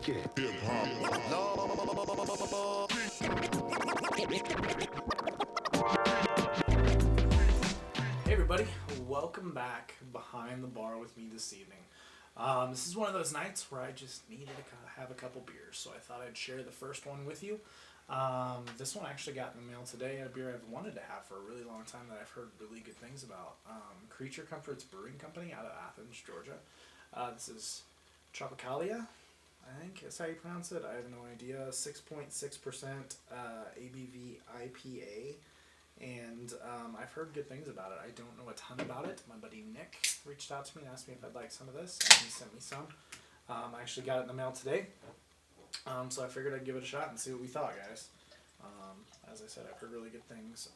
Get Hip hop. Hey everybody, welcome back behind the bar with me this evening. This is one of those nights where I just needed to have a couple beers, so I thought I'd share the first one with you. This one I actually got in the mail today, a beer I've wanted to have for a really long time that I've heard really good things about. Creature Comforts Brewing Company out of Athens, Georgia. This is Tropicalia, I think is how you pronounce it. I have no idea. 6.6% ABV IPA. And I've heard good things about it. I don't know a ton about it. My buddy Nick reached out to me and asked me if I'd like some of this, and he sent me some. I actually got it in the mail today, so I figured I'd give it a shot and see what we thought, guys. As I said, I've heard really good things.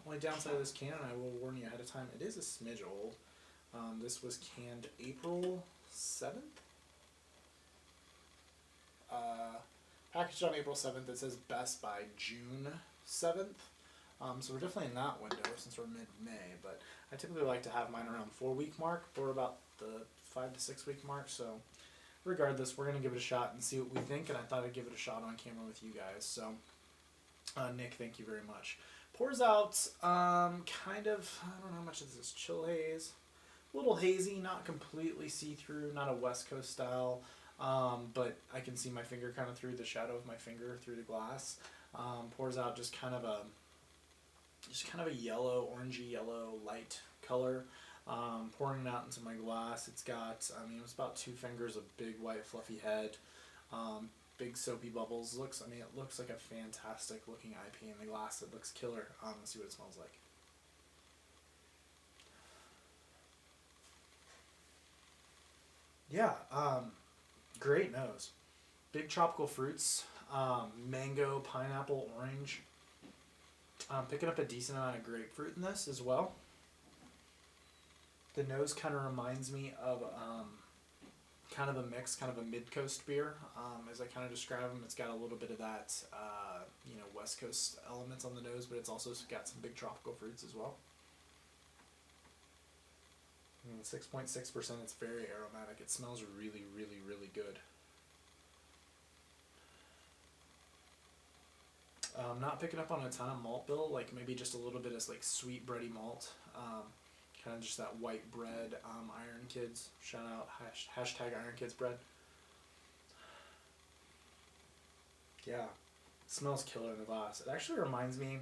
Only downside of this can, and I will warn you ahead of time, it is a smidge old. This was canned April 7th? Packaged on April 7th. It says best by June 7th. So we're definitely in that window since we're mid-May, but I typically like to have mine around the 4-week mark or about the 5 to 6 week mark. So regardless, we're going to give it a shot and see what we think, and I thought I'd give it a shot on camera with you guys. So Nick, thank you very much. Pours out kind of, I don't know how much of this is chill haze. A little hazy, not completely see-through, not a West Coast style, but I can see my finger kind of through the shadow of my finger through the glass. Pours out just kind of a yellow, orangey yellow light color. Pouring it out into my glass. It's got, it's about 2 fingers of big white fluffy head. Big soapy bubbles. It looks like a fantastic looking IPA in the glass. It looks killer. Let's see what it smells like. Yeah, great nose. Big tropical fruits. Mango, pineapple, orange. Picking up a decent amount of grapefruit in this as well. The nose kind of reminds me of kind of a mix, kind of a mid-coast beer. As I kind of describe them, it's got a little bit of that, West Coast elements on the nose, but it's also got some big tropical fruits as well. 6.6%, it's very aromatic. It smells really, really, really good. Not picking up on a ton of malt bill, like maybe just a little bit of like sweet bready malt. Kind of just that white bread. Iron Kids, shout out, hashtag Iron Kids bread. Yeah, it smells killer in the glass. It actually reminds me,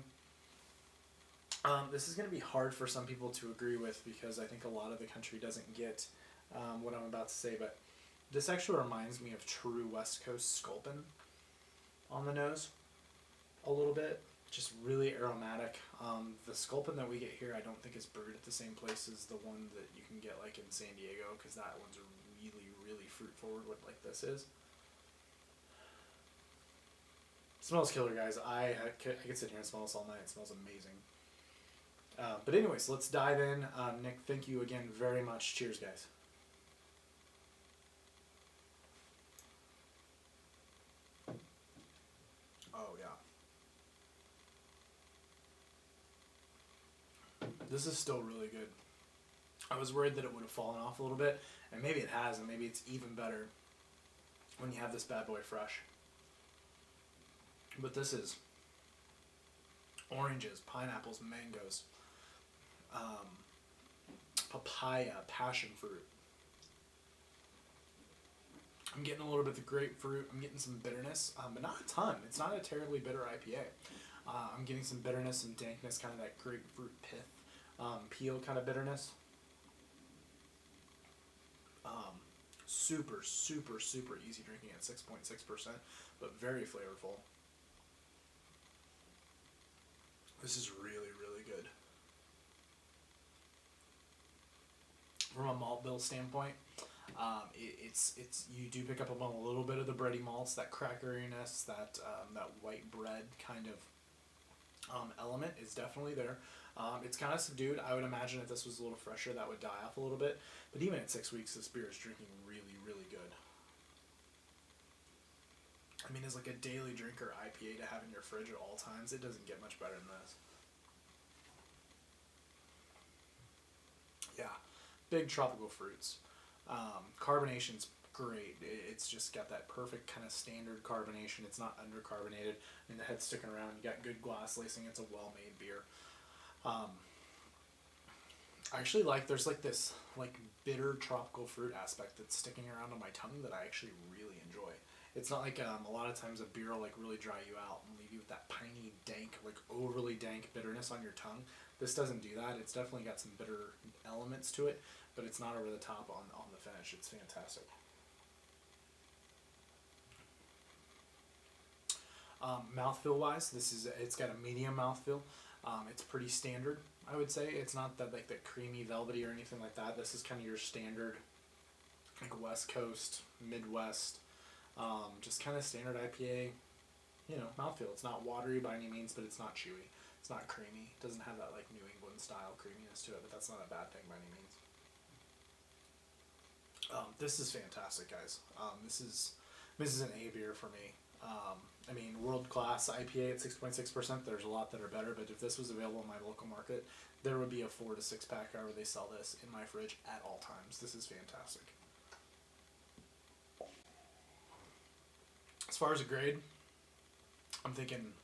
this is going to be hard for some people to agree with because I think a lot of the country doesn't get what I'm about to say, but this actually reminds me of true West Coast Sculpin on the nose. A little bit, just really aromatic. The Sculpin that we get here, I don't think is brewed at the same place as the one that you can get like in San Diego, because that one's really, really fruit forward. What like this is. It smells killer, guys. I could sit here and smell this all night. It smells amazing. But anyways, let's dive in. Nick, thank you again very much. Cheers, guys. Oh yeah. This is still really good. I was worried that it would have fallen off a little bit, and maybe it has, and maybe it's even better when you have this bad boy fresh. But this is oranges, pineapples, mangoes, papaya, passion fruit. I'm getting a little bit of the grapefruit. I'm getting some bitterness, but not a ton. It's not a terribly bitter IPA. I'm getting some bitterness, some dankness, kind of that grapefruit pith. Peel kind of bitterness. Super, super, super easy drinking at 6.6%, but very flavorful. This is really, really good. From a malt bill standpoint, it's you do pick up on a little bit of the bready malts, that crackeriness, that white bread kind of element is definitely there. It's kind of subdued. I would imagine if this was a little fresher, that would die off a little bit. But even at 6 weeks, this beer is drinking really, really good. As like a daily drinker IPA to have in your fridge at all times, it doesn't get much better than this. Yeah, big tropical fruits. Carbonation's great. it's just got that perfect kind of standard carbonation. It's not undercarbonated. I mean, the head's sticking around. You got good glass lacing. It's a well-made beer. I actually like, there's like this like bitter tropical fruit aspect that's sticking around on my tongue that I actually really enjoy. It's not like a lot of times a beer will like really dry you out and leave you with that piney, dank, like overly dank bitterness on your tongue. This doesn't do that. It's definitely got some bitter elements to it, but it's not over the top on the finish. It's fantastic. Mouthfeel wise, it's got a medium mouthfeel. It's pretty standard, I would say. It's not that like that creamy velvety or anything like that. This is kind of your standard like West Coast, Midwest, just kind of standard IPA, mouthfeel. It's not watery by any means, but it's not chewy. It's not creamy. It doesn't have that like New England style creaminess to it, but that's not a bad thing by any means. This is fantastic, guys. This is an A beer for me. I mean, world class IPA at 6.6%. There's a lot that are better, but if this was available in my local market, there would be a 4 to 6 pack however they sell this in my fridge at all times. This is fantastic. As far as a grade, I'm thinking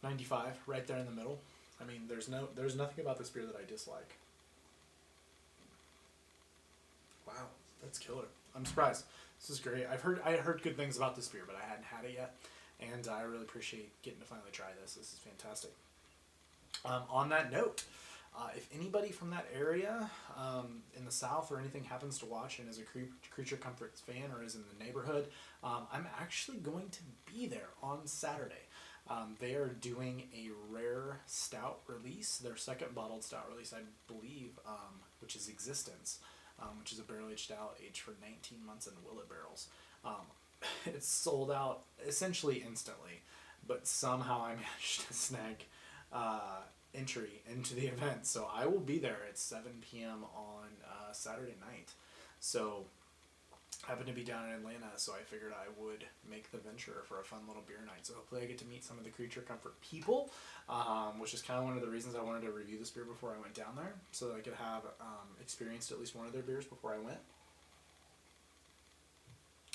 95, right there in the middle. I mean, there's nothing about this beer that I dislike. Wow, that's killer. I'm surprised. This is great. I had heard good things about this beer, but I hadn't had it yet, and I really appreciate getting to finally try this. This is fantastic. On that note, if anybody from that area in the South or anything happens to watch and is a Creature Comforts fan or is in the neighborhood, I'm actually going to be there on Saturday. They are doing a rare stout release, their second bottled stout release, I believe, which is Existence, which is a barrel-aged stout aged for 19 months in Willet barrels. It's sold out essentially instantly, but somehow I managed to snag entry into the event. So I will be there at 7 p.m. on Saturday night. So I happen to be down in Atlanta, so I figured I would make the venture for a fun little beer night. So hopefully I get to meet some of the Creature Comfort people, which is kind of one of the reasons I wanted to review this beer before I went down there, so that I could have experienced at least one of their beers before I went.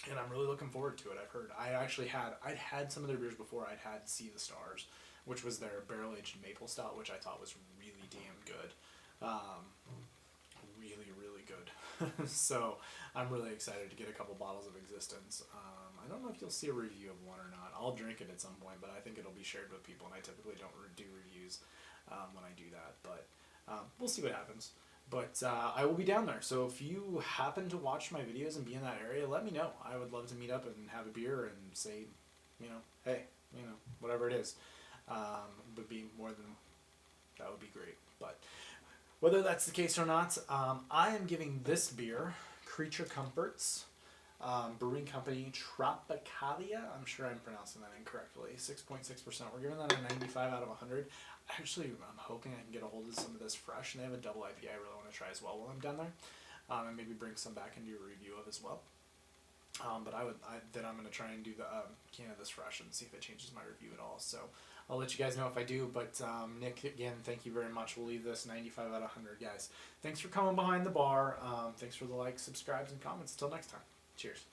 And I'm really looking forward to it. I've heard. I'd had some of their beers before. I'd had Sea the Stars, which was their barrel-aged maple stout, which I thought was really damn good. Really, really good. So I'm really excited to get a couple bottles of Existence. I don't know if you'll see a review of one or not. I'll drink it at some point, but I think it'll be shared with people, and I typically don't do reviews when I do that. But we'll see what happens. But I will be down there, so if you happen to watch my videos and be in that area, let me know. I would love to meet up and have a beer and say, hey, whatever it is. Would be more than, that would be great. But whether that's the case or not, I am giving this beer, Creature Comforts, Brewing Company, Tropicalia. I'm sure I'm pronouncing that incorrectly. 6.6%. We're giving that a 95 out of 100. Actually, I'm hoping I can get a hold of some of this fresh, and they have a double IPA I really want to try as well while I'm down there, and maybe bring some back and do a review of as well. But I'm going to try and do the can of this fresh and see if it changes my review at all. So I'll let you guys know if I do. But Nick, again, thank you very much. We'll leave this 95 out of 100, guys. Thanks for coming behind the bar. Thanks for the likes, subscribes, and comments. Until next time. Cheers.